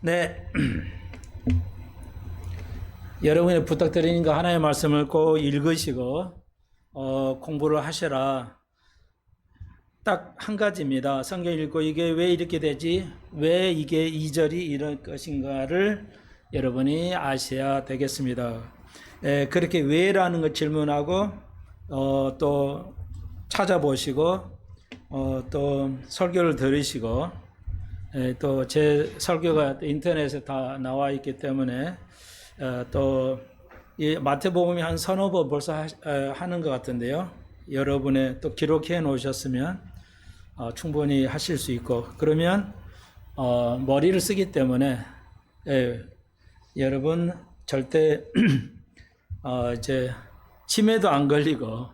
네. 여러분이 부탁드리는 거 하나의 말씀을 꼭 읽으시고 공부를 하셔라. 딱 한 가지입니다. 성경 읽고 이게 왜 이렇게 되지? 왜 이게 2절이 이럴 것인가를 여러분이 아셔야 되겠습니다. 그렇게 왜라는 걸 질문하고 또 찾아보시고 또 설교를 들으시고 또 제 설교가 인터넷에 다 나와 있기 때문에 또 이 마태복음이 한 서너 번 벌써 하는 것 같은데요. 여러분의 또 기록해 놓으셨으면 충분히 하실 수 있고, 그러면 머리를 쓰기 때문에 여러분 절대 이제 치매도 안 걸리고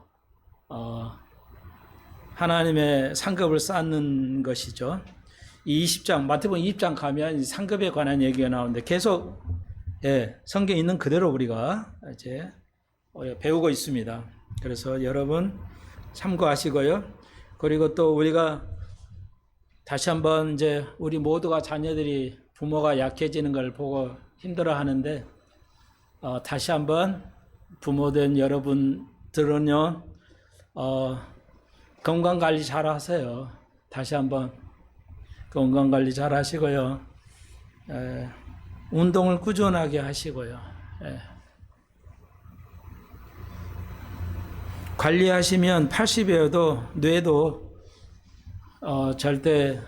하나님의 상급을 쌓는 것이죠. 이 20장 마태복음 20장 가면 상급에 관한 얘기가 나오는데 계속 성경에 있는 그대로 우리가 이제 배우고 있습니다. 그래서 여러분 참고하시고요. 그리고 또 우리가 다시 한번 이제 우리 모두가 자녀들이 부모가 약해지는 걸 보고 힘들어 하는데 다시 한번 부모된 여러분들은요 건강 관리 잘 하세요. 다시 한번 건강 관리 잘 하시고요. 운동을 꾸준하게 하시고요. 관리하시면 80이어도 뇌도 절대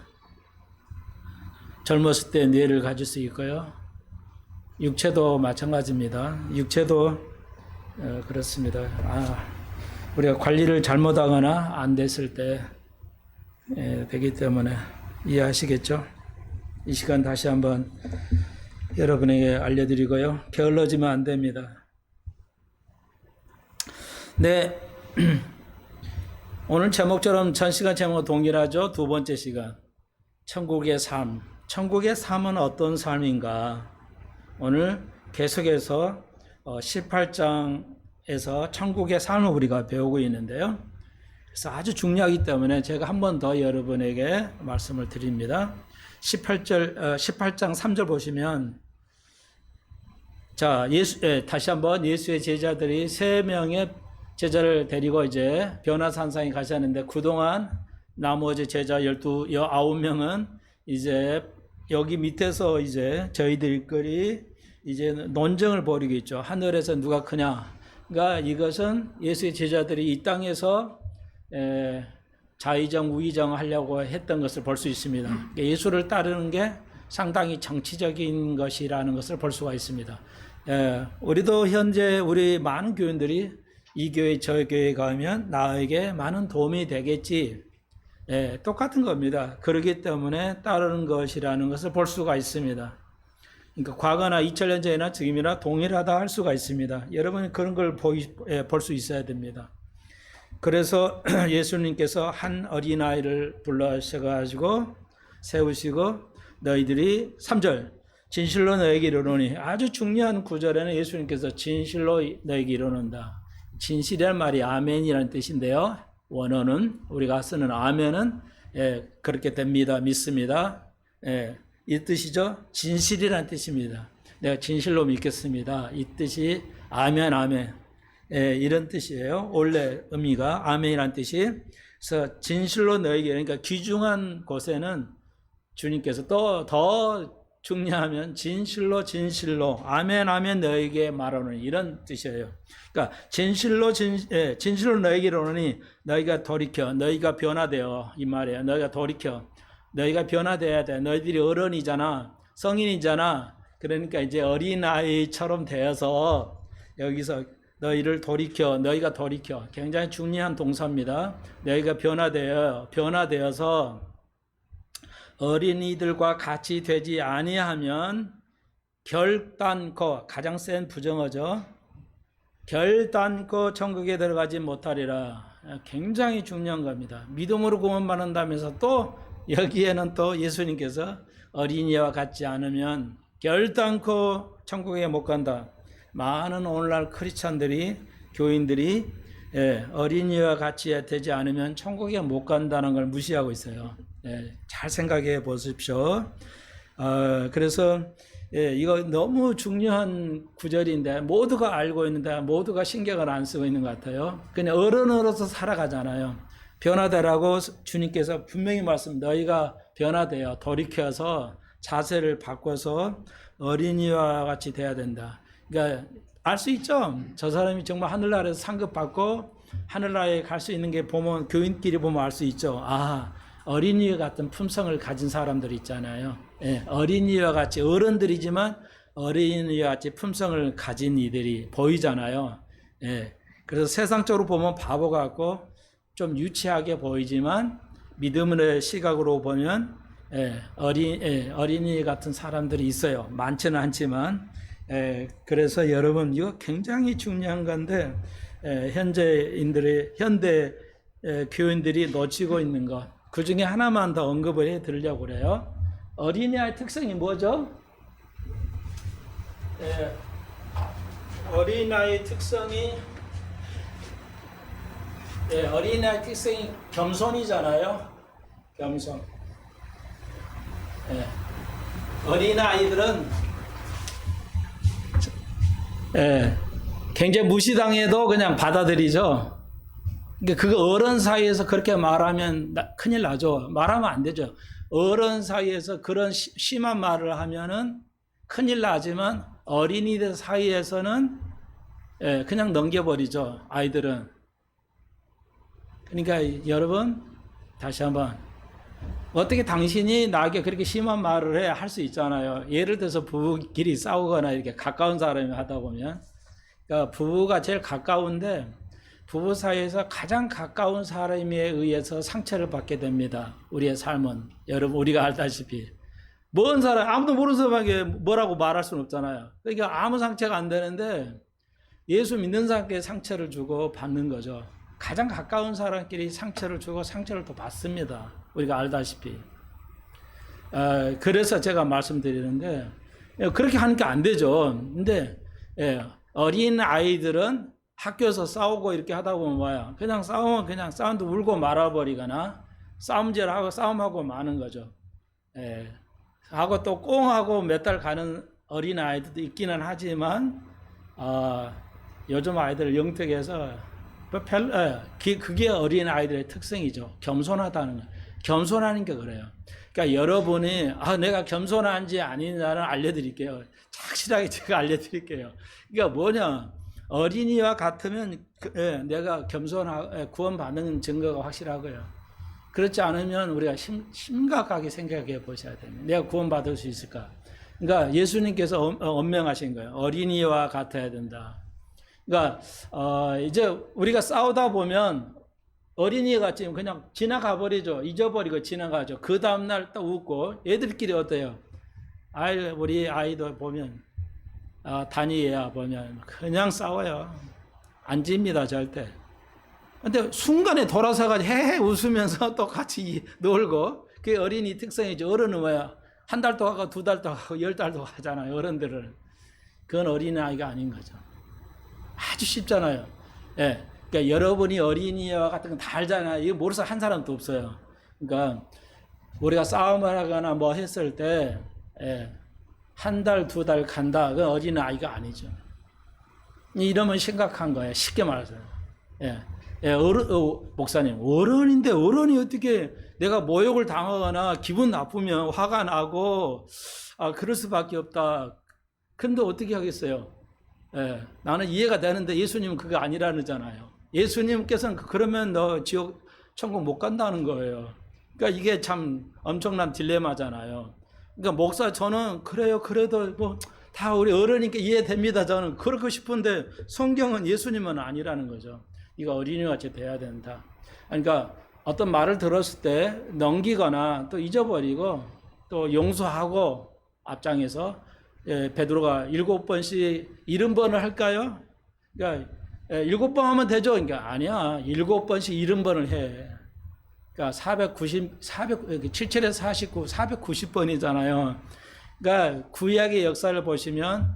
젊었을 때 뇌를 가질 수 있고요. 육체도 마찬가지입니다. 육체도 그렇습니다. 우리가 관리를 잘못하거나 안 됐을 때 되기 때문에 이해하시겠죠? 이 시간 다시 한번 여러분에게 알려드리고요. 게을러지면 안 됩니다. 네. 오늘 제목처럼 전 시간 제목과 동일하죠. 두 번째 시간. 천국의 삶. 천국의 삶은 어떤 삶인가? 오늘 계속해서 18장에서 천국의 삶을 우리가 배우고 있는데요. 그래서 아주 중요하기 때문에 제가 한 번 더 여러분에게 말씀을 드립니다. 18장 3절 보시면 자, 다시 한번 예수의 제자들이 3명의 제자를 데리고 이제 변화산상에 가셨는데 그동안 나머지 제자 19명은 이제 여기 밑에서 이제 저희들끼리 이제 논쟁을 벌이고 있죠. 하늘에서 누가 크냐. 그러니까 이것은 예수의 제자들이 이 땅에서 자의정 우의정 하려고 했던 것을 볼 수 있습니다. 예수를 따르는 게 상당히 정치적인 것이라는 것을 볼 수가 있습니다. 우리도 현재 우리 많은 교인들이 이 교회 저 교회 가면 나에게 많은 도움이 되겠지. 똑같은 겁니다. 그렇기 때문에 따르는 것이라는 것을 볼 수가 있습니다. 그러니까 과거나 2000년 전이나 지금이나 동일하다 할 수가 있습니다. 여러분이 그런 걸 볼 수 있어야 됩니다. 그래서 예수님께서 한 어린아이를 불러셔가지고 세우시고 너희들이 3절 진실로 너에게 이르노니 아주 중요한 구절에는 예수님께서 진실로 너에게 이르는다. 진실이란 말이 아멘이라는 뜻인데요. 원어는 우리가 쓰는 아멘은 그렇게 됩니다. 믿습니다. 이 뜻이죠. 진실이라는 뜻입니다. 내가 진실로 믿겠습니다. 이 뜻이 아멘 아멘 이런 뜻이에요. 원래 의미가 아멘이라는 뜻이. 그래서 진실로 너에게 그러니까 귀중한 곳에는 주님께서 또 더 중요하면 진실로 아멘 아멘 너에게 말하는 이런 뜻이에요. 그러니까 진실로 너에게 이르노니 너희가 돌이켜 너희가 변화되어 이 말이에요. 너희가 돌이켜 너희가 변화돼야 돼. 너희들이 어른이잖아. 성인이잖아. 그러니까 이제 어린아이처럼 되어서 여기서 너희가 돌이켜 굉장히 중요한 동사입니다. 너희가 변화되어서 어린이들과 같이 되지 아니하면 결단코 가장 센 부정어죠. 결단코 천국에 들어가지 못하리라. 굉장히 중요한 겁니다. 믿음으로 구원받는다면서 또 여기에는 또 예수님께서 어린이와 같지 않으면 결단코 천국에 못 간다. 많은 오늘날 크리스찬들이 교인들이 어린이와 같이 되지 않으면 천국에 못 간다는 걸 무시하고 있어요. 잘 생각해 보십시오. 그래서 이거 너무 중요한 구절인데 모두가 알고 있는데 모두가 신경을 안 쓰고 있는 것 같아요. 그냥 어른으로서 살아가잖아요. 변화되라고 주님께서 분명히 너희가 변화되어 돌이켜서 자세를 바꿔서 어린이와 같이 돼야 된다. 그러니까 알 수 있죠. 저 사람이 정말 하늘나라에서 상급받고 하늘나라에 갈 수 있는 게 보면 교인끼리 보면 알 수 있죠. 어린이와 같은 품성을 가진 사람들 있잖아요. 어린이와 같이 어른들이지만 어린이와 같이 품성을 가진 이들이 보이잖아요. 그래서 세상적으로 보면 바보 같고 좀 유치하게 보이지만 믿음의 시각으로 보면 어린이 같은 사람들이 있어요. 많지는 않지만. 그래서 여러분 이거 굉장히 중요한 건데 현대 교인들이 놓치고 있는 것. 그 중에 하나만 더 언급을 해 드리려고 그래요. 어린이의 특성이 뭐죠? 어린아이의 특성이 겸손이잖아요. 겸손. 어린아이들은 굉장히 무시당해도 그냥 받아들이죠. 그거 어른 사이에서 그렇게 말하면 큰일 나죠. 말하면 안 되죠. 어른 사이에서 그런 심한 말을 하면은 큰일 나지만 어린이들 사이에서는 그냥 넘겨버리죠. 아이들은. 그러니까 여러분 다시 한번 어떻게 당신이 나에게 그렇게 심한 말을 해야 할 수 있잖아요. 예를 들어서 부부끼리 싸우거나 이렇게 가까운 사람이 하다 보면 그러니까 부부가 제일 가까운데 부부 사이에서 가장 가까운 사람에 의해서 상처를 받게 됩니다. 우리의 삶은. 여러분 우리가 알다시피 먼 사람 아무도 모르는 사람에게 뭐라고 말할 수는 없잖아요. 그러니까 아무 상처가 안 되는데 예수 믿는 사람께 상처를 주고 받는 거죠. 가장 가까운 사람끼리 상처를 주고 상처를 또 받습니다. 우리가 알다시피. 그래서 제가 말씀드리는데 그렇게 하니까 안 되죠. 근데 어린 아이들은 학교에서 싸우고 이렇게 하다 보면 뭐야? 그냥 싸우면 그냥 싸움도 울고 말아버리거나 싸움질하고 싸움하고 마는 거죠. 하고 또 꽁하고 몇 달 가는 어린 아이들도 있기는 하지만 요즘 아이들 영특해서 그게 어린 아이들의 특성이죠. 겸손하다는 거. 겸손하는 게 그래요. 그러니까 여러분이 내가 겸손한지 아닌지는 알려드릴게요. 확실하게 제가 알려드릴게요. 그러니까 뭐냐? 어린이와 같으면 내가 구원받는 증거가 확실하고요. 그렇지 않으면 우리가 심각하게 생각해 보셔야 됩니다. 내가 구원받을 수 있을까? 그러니까 예수님께서 엄명하신 거예요. 어린이와 같아야 된다. 그러니까 이제 우리가 싸우다 보면 어린이 같이 그냥 지나가 버리죠. 잊어버리고 지나가죠. 그 다음날 또 웃고 애들끼리 어때요? 우리 아이도 보면 다니애야 보면 그냥 싸워요. 안 집니다 절대. 근데 순간에 돌아서가지고 헤헤 웃으면서 또 같이 놀고 그게 어린이 특성이죠. 어른은 뭐야? 한 달도 하고 두 달도 하고 10달도 하잖아요. 어른들은. 그건 어린아이가 아닌 거죠. 아주 쉽잖아요. 그러니까 여러분이 어린이와 같은 건 다 알잖아요. 이거 모르는 한 사람도 없어요. 그러니까 우리가 싸움을 하거나 뭐 했을 때 한 달, 두 달 간다. 그건 어린아이가 아니죠. 이러면 심각한 거예요. 쉽게 말해서. 목사님, 어른인데 어른이 어떻게 내가 모욕을 당하거나 기분 나쁘면 화가 나고 그럴 수밖에 없다. 근데 어떻게 하겠어요? 나는 이해가 되는데 예수님은 그거 아니라잖아요. 예수님께서는 그러면 너 지옥 천국 못 간다는 거예요. 그러니까 이게 참 엄청난 딜레마잖아요. 그러니까 목사 저는 그래요. 그래도 뭐 다 우리 어른이니까 이해됩니다. 저는 그렇고 싶은데 성경은 예수님은 아니라는 거죠. 이거 어린이같이 돼야 된다. 그러니까 어떤 말을 들었을 때 넘기거나 또 잊어버리고 또 용서하고 앞장에서 베드로가 7번씩 70번을 할까요? 그러니까 7번 하면 되죠. 그러니까 아니야. 7번씩 70번을 해. 그러니까 77에서 49, 490번이잖아요. 그러니까 구약의 역사를 보시면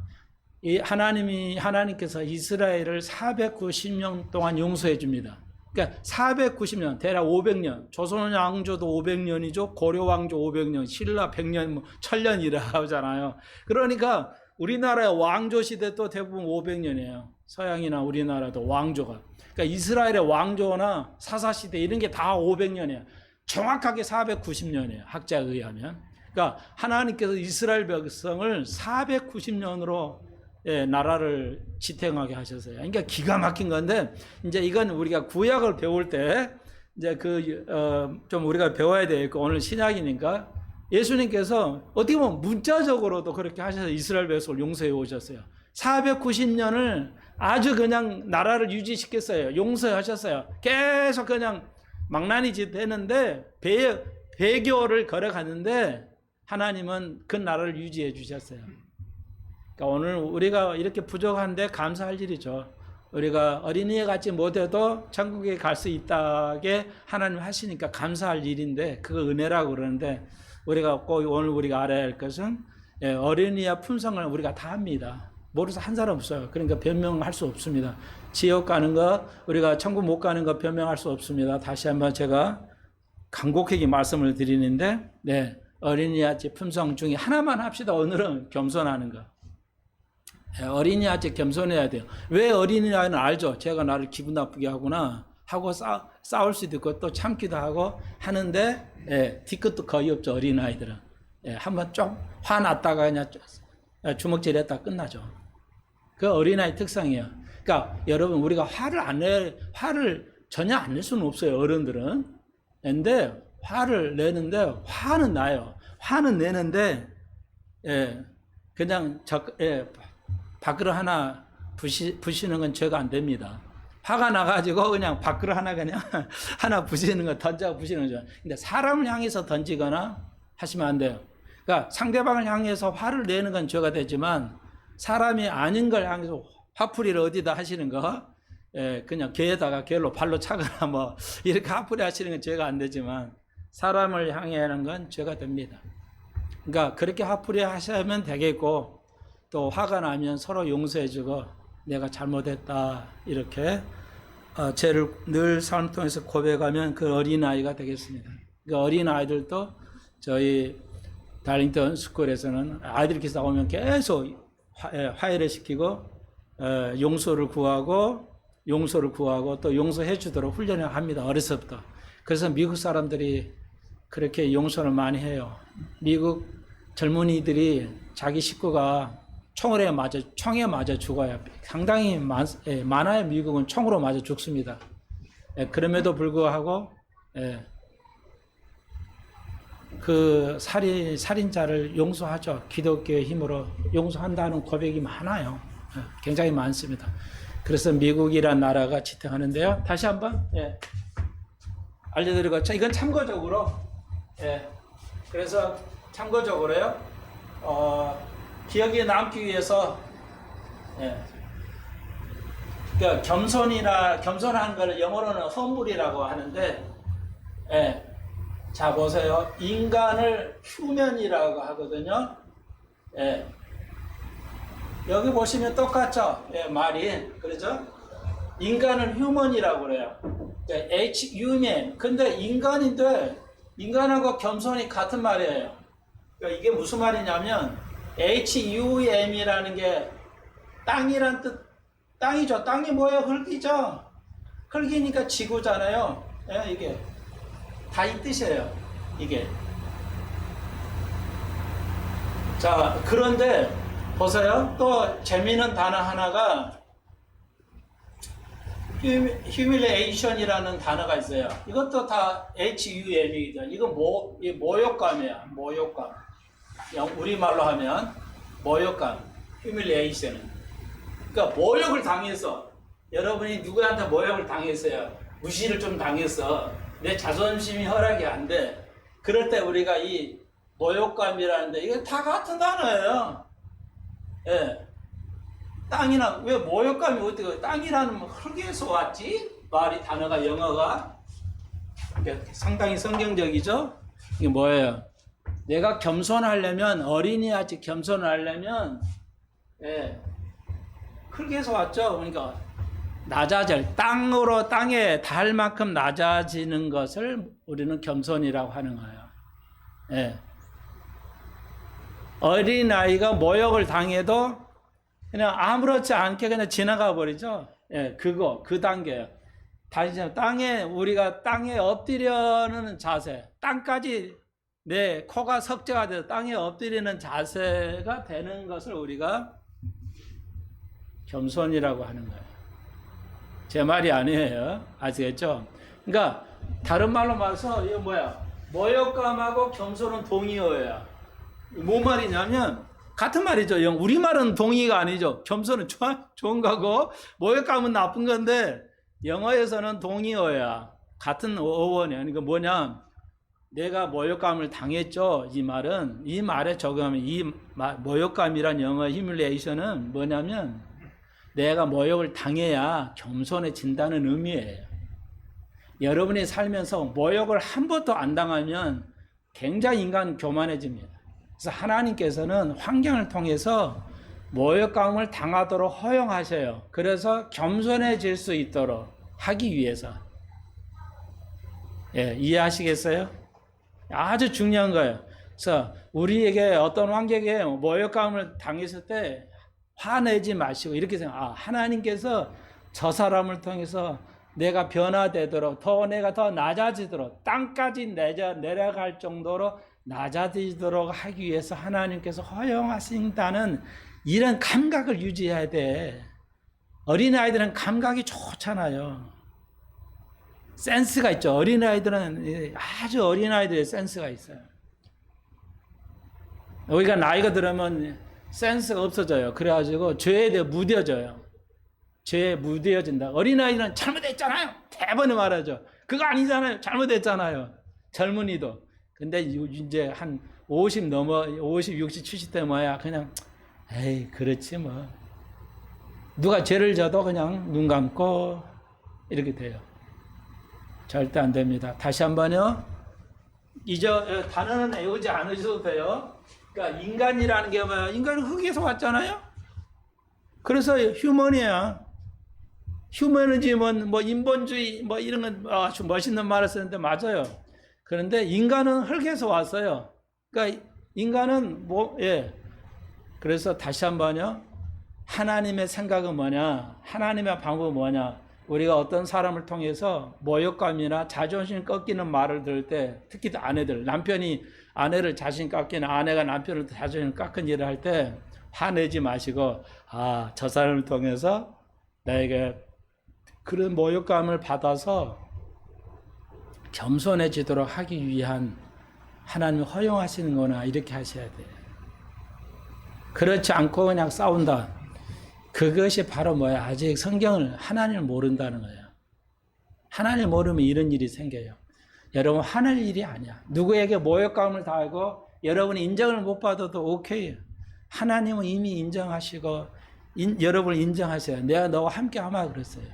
하나님께서 이스라엘을 490년 동안 용서해 줍니다. 그러니까 490년, 대략 500년. 조선 왕조도 500년이죠. 고려 왕조 500년, 신라 100년, 뭐 1000년이라 하잖아요. 그러니까 우리나라의 왕조 시대도 대부분 500년이에요. 서양이나 우리나라도 왕조가. 그러니까 이스라엘의 왕조나 사사 시대 이런 게 다 500년이에요. 정확하게 490년이에요. 학자에 의하면. 그러니까 하나님께서 이스라엘 백성을 490년으로 나라를 지탱하게 하셨어요. 그러니까 기가 막힌 건데, 이제 이건 우리가 구약을 배울 때, 이제 좀 우리가 배워야 되겠고, 오늘 신약이니까, 예수님께서 어떻게 보면 문자적으로도 그렇게 하셔서 이스라엘 백성을 용서해 오셨어요. 490년을 아주 그냥 나라를 유지시켰어요. 용서하셨어요. 계속 그냥 망나니 짓 되는데, 배교를 걸어갔는데, 하나님은 그 나라를 유지해 주셨어요. 그러니까 오늘 우리가 이렇게 부족한데 감사할 일이죠. 우리가 어린이에 같이 못해도 천국에 갈 수 있다게 하나님 하시니까 감사할 일인데, 그거 은혜라고 그러는데, 우리가 꼭 오늘 우리가 알아야 할 것은 어린이와 품성을 우리가 다 합니다. 모르서 한 사람 없어요. 그러니까 변명할 수 없습니다. 지옥 가는 거, 우리가 천국 못 가는 거 변명할 수 없습니다. 다시 한번 제가 간곡하게 말씀을 드리는데, 어린이와 품성 중에 하나만 합시다. 오늘은 겸손하는 거. 어린이한테 겸손해야 돼요. 왜 어린이는 알죠? 제가 나를 기분 나쁘게 하구나 하고 싸울 수도 있고 또 참기도 하고 하는데, 뒤끝도 거의 없죠. 어린아이들은. 한번 좀 화났다가 그냥 주먹질 했다가 끝나죠. 그 어린아이 특성이에요. 그러니까 여러분, 우리가 화를 전혀 안 낼 수는 없어요. 어른들은. 근데 화를 내는데, 화는 나요. 화는 내는데, 그냥 밥그릇 하나 부시는 건 죄가 안 됩니다. 화가 나가지고 그냥 밥그릇 하나 그냥 하나 부시는 거 던져 부시는 거죠. 근데 사람을 향해서 던지거나 하시면 안 돼요. 그러니까 상대방을 향해서 화를 내는 건 죄가 되지만, 사람이 아닌 걸 향해서 화풀이를 어디다 하시는 거, 그냥 개에다가 개로 발로 차거나 뭐 이렇게 화풀이 하시는 건 죄가 안 되지만, 사람을 향해 하는 건 죄가 됩니다. 그러니까 그렇게 화풀이 하시면 되겠고, 또 화가 나면 서로 용서해주고 내가 잘못했다 이렇게 죄를 늘 삶 통해서 고백하면 그 어린아이가 되겠습니다. 그 어린아이들도 저희 달링턴 스쿨에서는 아이들끼리 싸우면 계속 화해를 시키고 용서를 구하고 또 용서해 주도록 훈련을 합니다. 어려서부터. 그래서 미국 사람들이 그렇게 용서를 많이 해요. 미국 젊은이들이 자기 식구가 총에 맞아 죽어요. 상당히 많아요. 미국은 총으로 맞아 죽습니다. 그럼에도 불구하고 그 살인자를 용서하죠. 기독교의 힘으로 용서한다는 고백이 많아요. 굉장히 많습니다. 그래서 미국이란 나라가 지탱하는데요. 다시 한번 알려드리고, 이건 참고적으로, 그래서 참고적으로요. 기억에 남기 위해서, 그러니까 겸손한 걸 영어로는 허물이라고 하는데, 자 보세요. 인간을 휴면이라고 하거든요. 여기 보시면 똑같죠? 말이. 그렇죠? 인간을 휴먼이라고 그래요. H-human. 근데 인간인데, 인간하고 겸손이 같은 말이에요. 그러니까 이게 무슨 말이냐면, HUM이라는 게 땅이란 뜻, 땅이죠. 땅이 뭐예요? 흙이죠. 흙이니까 지구잖아요. 이게 다 이 뜻이에요. 이게. 자, 그런데 보세요. 또 재미있는 단어 하나가 humiliation이라는 단어가 있어요. 이것도 다 HUM이죠. 이건 모욕감이야. 모욕감. 우리말로 하면 모욕감, humiliation. 그러니까 모욕을 당해서, 여러분이 누구한테 모욕을 당했어요. 무시를 좀 당했어. 내 자존심이 허락이 안 돼. 그럴 때 우리가 이 모욕감이라는데, 이게 다 같은 단어예요. 땅이나, 왜 모욕감이 어떻게, 땅이라는 흙에서 왔지? 말이, 단어가, 영어가. 상당히 성경적이죠? 이게 뭐예요? 내가 겸손하려면, 어린이같이 겸손을 하려면, 흙에서 왔죠. 그러니까 땅에 닿을 만큼 낮아지는 것을 우리는 겸손이라고 하는 거예요. 예. 어린아이가 모욕을 당해도 그냥 아무렇지 않게 그냥 지나가 버리죠. 예, 그 단계예요. 다시 우리가 땅에 엎드려는 자세, 땅까지 내 코가 석재가 돼서 땅에 엎드리는 자세가 되는 것을 우리가 겸손이라고 하는 거예요. 제 말이 아니에요. 아시겠죠? 그러니까 다른 말로 말해서 이거 모욕감하고 겸손은 동의어야. 뭔 말이냐면 같은 말이죠. 우리말은 동의가 아니죠. 겸손은 좋은 거고 모욕감은 나쁜 건데 영어에서는 동의어야. 같은 어원이에요. 그러니까 뭐냐? 내가 모욕감을 당했죠. 이 말에 적용하면 모욕감이란 영어 휴밀레이션은 뭐냐면 내가 모욕을 당해야 겸손해진다는 의미예요. 여러분이 살면서 모욕을 한 번도 안 당하면 굉장히 인간 교만해집니다. 그래서 하나님께서는 환경을 통해서 모욕감을 당하도록 허용하셔요. 그래서 겸손해질 수 있도록 하기 위해서. 예, 이해하시겠어요? 아주 중요한 거예요. 그래서 우리에게 어떤 환경에 모욕감을 당했을 때 화내지 마시고 이렇게 생각. 하나님께서 저 사람을 통해서 내가 변화되도록 내가 더 낮아지도록 땅까지 내려갈 정도로 낮아지도록 하기 위해서 하나님께서 허용하신다는 이런 감각을 유지해야 돼. 어린아이들은 감각이 좋잖아요. 센스가 있죠. 어린아이들은 아주 어린아이들의 센스가 있어요. 우리가 나이가 들으면 센스가 없어져요. 그래가지고 죄에 대해 무뎌져요. 죄에 무뎌진다. 어린아이는 잘못했잖아요. 대번에 말하죠. 그거 아니잖아요. 잘못했잖아요. 젊은이도. 근데 이제 한 50, 60, 70대 뭐야. 그냥, 에이, 그렇지 뭐. 누가 죄를 져도 그냥 눈 감고 이렇게 돼요. 절대 안 됩니다. 다시 한번요. 단어는 외우지 않으셔도 돼요. 그러니까 인간이라는 게 뭐야? 인간은 흙에서 왔잖아요. 그래서 휴먼이야. 휴머니즘은 인본주의 이런 건 아주 멋있는 말을 쓰는데 맞아요. 그런데 인간은 흙에서 왔어요. 그러니까 인간은 그래서 다시 한번요. 하나님의 생각은 뭐냐? 하나님의 방법은 뭐냐? 우리가 어떤 사람을 통해서 모욕감이나 자존심 꺾이는 말을 들을 때, 특히 아내들, 남편이 아내를 자신 깎이는, 아내가 남편을 자존심 깎은 일을 할 때 화내지 마시고, 저 사람을 통해서 나에게 그런 모욕감을 받아서 겸손해지도록 하기 위한 하나님이 허용하시는 거나 이렇게 하셔야 돼요. 그렇지 않고 그냥 싸운다. 그것이 바로 아직 성경을, 하나님을 모른다는 거예요. 하나님을 모르면 이런 일이 생겨요. 여러분, 하늘 일이 아니야. 누구에게 모욕감을 당하고 여러분이 인정을 못 받아도 오케이. 하나님은 이미 인정하시고 여러분을 인정하세요. 내가 너와 함께 하마 그랬어요.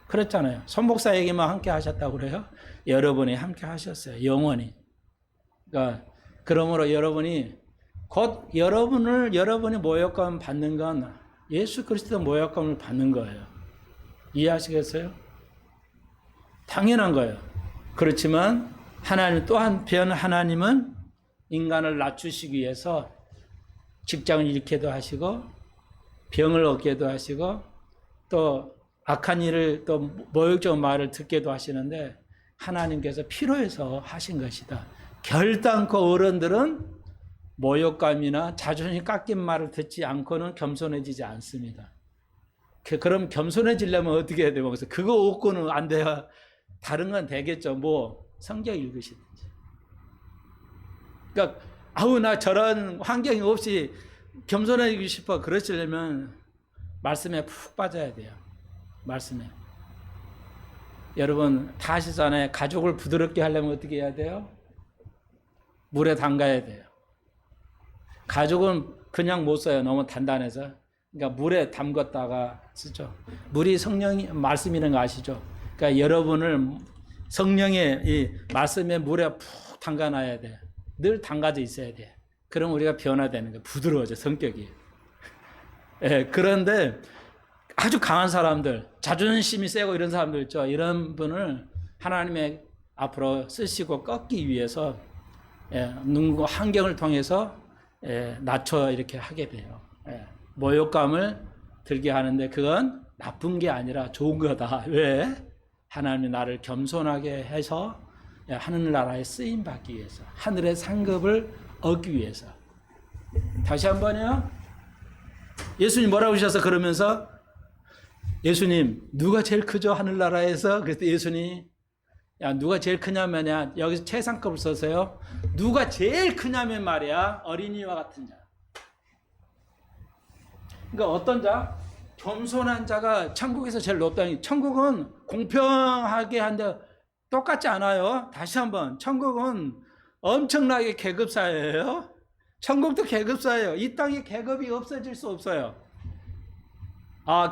그랬잖아요. 손 목사에게만 함께 하셨다고 그래요? 여러분이 함께 하셨어요. 영원히. 그러니까 그러므로 여러분이 곧 여러분이 모욕감 받는 건 예수 그리스도 모욕감을 받는 거예요. 이해하시겠어요? 당연한 거예요. 그렇지만 하나님 또 한편 하나님은 인간을 낮추시기 위해서 직장을 잃게도 하시고 병을 얻게도 하시고 또 악한 일을 또 모욕적인 말을 듣게도 하시는데 하나님께서 필요해서 하신 것이다. 결단코 어른들은 모욕감이나 자존심 깎인 말을 듣지 않고는 겸손해지지 않습니다. 그럼 겸손해지려면 어떻게 해야 돼요? 그래서 그거 없고는 안 돼요. 다른 건 되겠죠. 성경 읽으시든지. 그러니까 나 저런 환경이 없이 겸손해지고 싶어. 그러시려면 말씀에 푹 빠져야 돼요. 말씀에. 여러분 다 아시잖아요. 가족을 부드럽게 하려면 어떻게 해야 돼요? 물에 담가야 돼요. 가죽은 그냥 못 써요. 너무 단단해서. 그러니까 물에 담갔다가 쓰죠. 물이 성령이 말씀이라는 거 아시죠? 그러니까 여러분을 성령의 이 말씀의 물에 푹 담가놔야 돼. 늘 담가져 있어야 돼. 그럼 우리가 변화되는 거예요. 부드러워져 성격이. 그런데 아주 강한 사람들, 자존심이 세고 이런 사람들 있죠. 이런 분을 하나님의 앞으로 쓰시고 꺾기 위해서 누군가 환경을 통해서 낮춰 이렇게 하게 돼요. 모욕감을 들게 하는데 그건 나쁜 게 아니라 좋은 거다. 왜? 하나님이 나를 겸손하게 해서 하늘나라에 쓰임 받기 위해서, 하늘의 상급을 얻기 위해서. 다시 한번요. 예수님 뭐라고 하셔서 그러면서 예수님 누가 제일 크죠 하늘나라에서? 그래서 예수님 야 누가 제일 크냐면야 여기서 최상급을 써서요. 누가 제일 크냐면 말이야 어린이와 같은 자. 그러니까 어떤 자? 겸손한 자가 천국에서 제일 높다니. 천국은 공평하게 한데 똑같지 않아요. 다시 한번 천국은 엄청나게 계급사예요. 천국도 계급사예요. 이 땅에 계급이 없어질 수 없어요.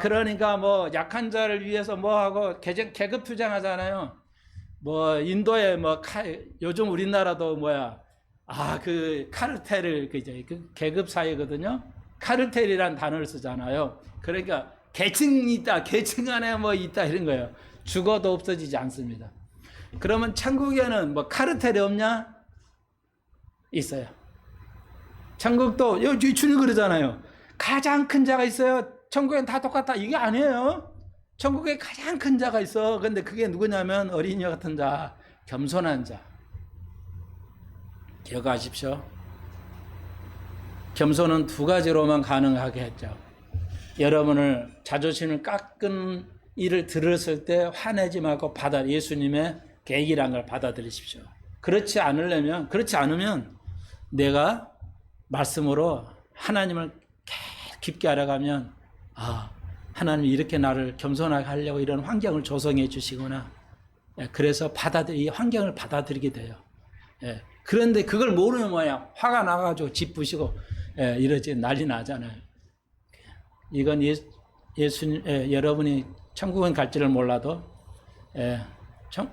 그러니까 뭐 약한 자를 위해서 뭐 하고 계급 투쟁하잖아요. 뭐 인도에 요즘 우리나라도 그 카르텔을 그 계급 사회거든요. 카르텔이란 단어를 쓰잖아요. 그러니까 계층이 있다, 계층 안에 뭐 있다 이런 거예요. 죽어도 없어지지 않습니다. 그러면 천국에는 뭐 카르텔이 없냐? 있어요. 천국도 주님 그러잖아요. 가장 큰 자가 있어요. 천국엔 다 똑같다. 이게 아니에요. 천국에 가장 큰 자가 있어. 근데 그게 누구냐면 어린이와 같은 자, 겸손한 자. 기억하십시오. 겸손은 두 가지로만 가능하게 했죠. 여러분을 자존심을 깎은 일을 들었을 때 화내지 말고 예수님의 계획이란 걸 받아들이십시오. 그렇지 않으면 내가 말씀으로 하나님을 깊게 알아가면 하나님이 이렇게 나를 겸손하게 하려고 이런 환경을 조성해 주시구나. 그래서 이 환경을 받아들이게 돼요. 그런데 그걸 모르면 화가 나가지고 집 부시고 이러지 난리 나잖아요. 이건 여러분이 천국은 갈지를 몰라도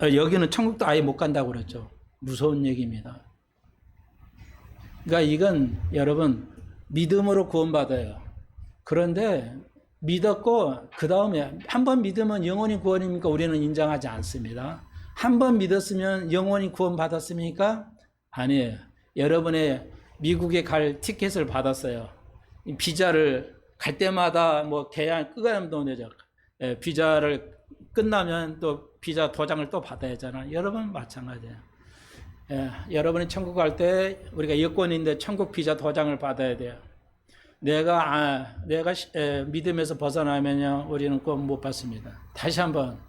여기는 천국도 아예 못 간다고 그랬죠. 무서운 얘기입니다. 그러니까 이건 여러분 믿음으로 구원받아요. 그런데 믿었고 그 다음에 한 번 믿으면 영원히 구원입니까? 우리는 인정하지 않습니다. 한 번 믿었으면 영원히 구원받았습니까? 아니에요. 여러분의 미국에 갈 티켓을 받았어요. 비자를 갈 때마다 계약 끄가름도 내죠. 비자를 끝나면 또 비자 도장을 또 받아야 하잖아요. 여러분 마찬가지예요. 여러분이 천국 갈 때 우리가 여권인데 천국 비자 도장을 받아야 돼요. 내가 믿음에서 벗어나면요 우리는 꼭 못 받습니다. 다시 한번.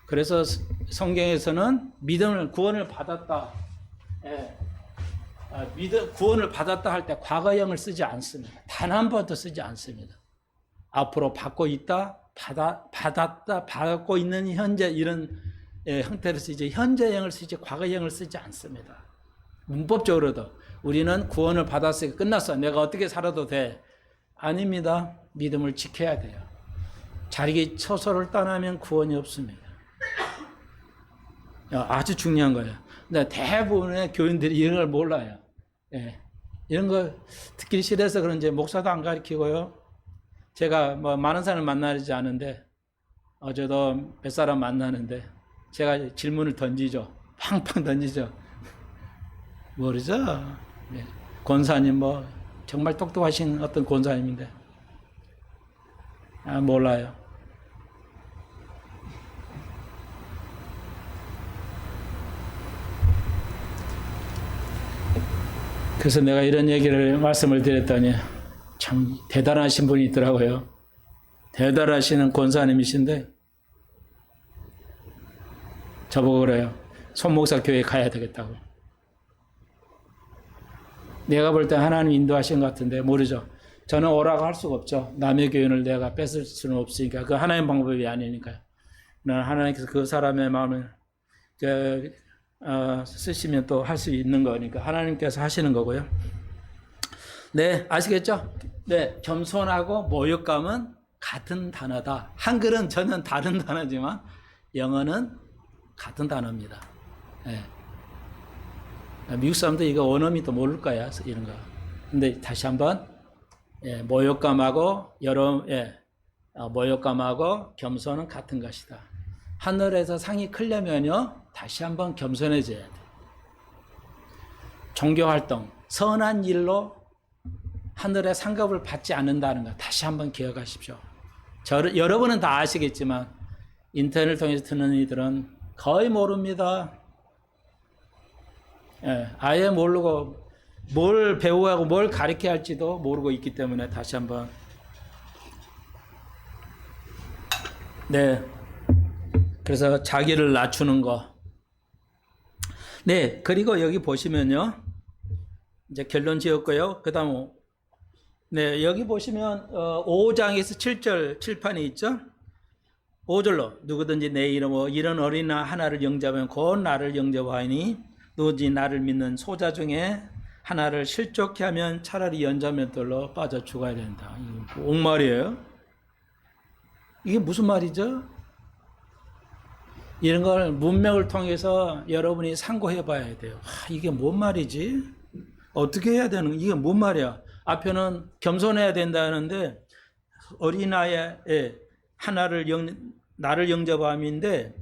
그래서 성경에서는 구원을 받았다. 구원을 받았다 할 때 과거형을 쓰지 않습니다. 단 한 번도 쓰지 않습니다. 앞으로 받고 있다, 받았다, 받고 있는 현재 이런 형태를 쓰지 현재형을 쓰지 과거형을 쓰지 않습니다. 문법적으로도 우리는 구원을 받았으니까 끝났어. 내가 어떻게 살아도 돼. 아닙니다. 믿음을 지켜야 돼요. 자기 처소를 떠나면 구원이 없습니다. 아주 중요한 거예요. 근데 대부분의 교인들이 이런 걸 몰라요. 이런 거 듣기 싫어서 그런지 목사도 안 가르치고요. 제가 많은 사람을 만나지 않은데 어제도 몇 사람 만나는데 제가 질문을 던지죠. 팡팡 던지죠. 모르죠. 권사님 정말 똑똑하신 어떤 권사님인데 몰라요. 그래서 내가 이런 말씀을 드렸더니 참 대단하신 분이 있더라고요. 대단하시는 권사님이신데 저보고 그래요. 손목사 교회 가야 되겠다고. 내가 볼 때 하나님 인도하신 것 같은데 모르죠. 저는 오라고 할 수가 없죠. 남의 교훈을 내가 뺏을 수는 없으니까. 그 하나님 방법이 아니니까요. 나는 하나님께서 그 사람의 마음을 쓰시면 또 할 수 있는 거니까 하나님께서 하시는 거고요. 네, 아시겠죠? 네, 겸손하고 모욕감은 같은 단어다. 한글은 전혀 다른 단어지만 영어는 같은 단어입니다. 네. 미국 사람도 이거 원어민 또 모를 거야, 이런 거. 근데 다시 한번 모욕감하고 모욕감하고 겸손은 같은 것이다. 하늘에서 상이 크려면요, 다시 한번 겸손해져야 돼. 종교활동, 선한 일로 하늘의 상급을 받지 않는다는 거 다시 한번 기억하십시오. 여러분은 다 아시겠지만 인터넷을 통해서 듣는 이들은 거의 모릅니다. 예, 아예 모르고 뭘 배워야 하고 뭘 가르쳐야 할지도 모르고 있기 때문에 다시 한번 네, 그래서 자기를 낮추는 거. 네, 그리고 여기 보시면요, 이제 결론 지었고요. 그 다음 네, 여기 보시면 5장에서 7절 칠판이 있죠. 5절로 누구든지 내 이름 이런 어린아 하나를 영접하면 곧 나를 영접하니 누구든지 나를 믿는 소자 중에 하나를 실족케 하면 차라리 연자맷돌로 빠져 죽어야 된다. 이게 옥말이에요. 이게 무슨 말이죠? 이런 걸 문맥을 통해서 여러분이 상고해 봐야 돼요. 이게 뭔 말이지? 어떻게 해야 되는, 이게 뭔 말이야? 앞에는 겸손해야 된다는데 어린아이의 하나를 나를 영접함인데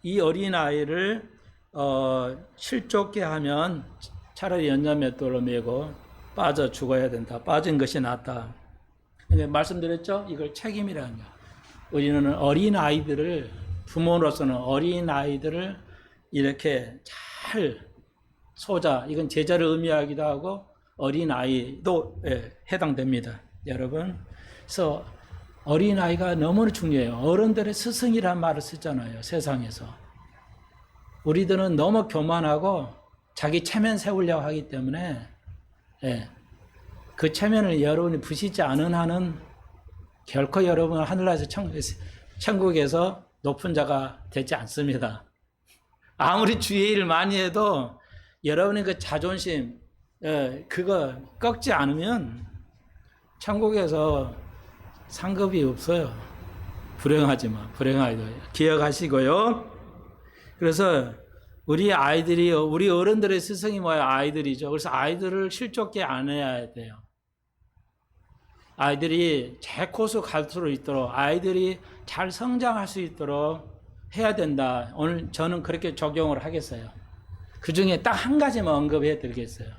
이 어린아이를 실족케 하면 차라리 연자맷돌로 메고 빠져 죽어야 된다. 빠진 것이 낫다. 말씀드렸죠? 이걸 책임이라는 거야. 우리는 어린아이들을, 부모로서는 어린아이들을 이렇게 잘 소자, 이건 제자를 의미하기도 하고 어린아이도 해당됩니다. 여러분. 그래서 어린아이가 너무나 중요해요. 어른들의 스승이라는 말을 쓰잖아요. 세상에서. 우리들은 너무 교만하고 자기 체면 세우려고 하기 때문에 그 체면을 여러분이 부시지 않은 한은 결코 여러분은 하늘나라에서 천국에서 높은 자가 되지 않습니다. 아무리 주의 일을 많이 해도 여러분의 그 자존심 그거 꺾지 않으면 천국에서 상급이 없어요. 불행하지만 불행하기도 기억하시고요. 그래서 우리 아이들이, 우리 어른들의 스승이 뭐예요? 아이들이죠. 그래서 아이들을 실족케 안 해야 돼요. 아이들이 제 코스 갈 수 있도록, 아이들이 잘 성장할 수 있도록 해야 된다. 오늘 저는 그렇게 적용을 하겠어요. 그 중에 딱 한 가지만 언급해 드리겠어요.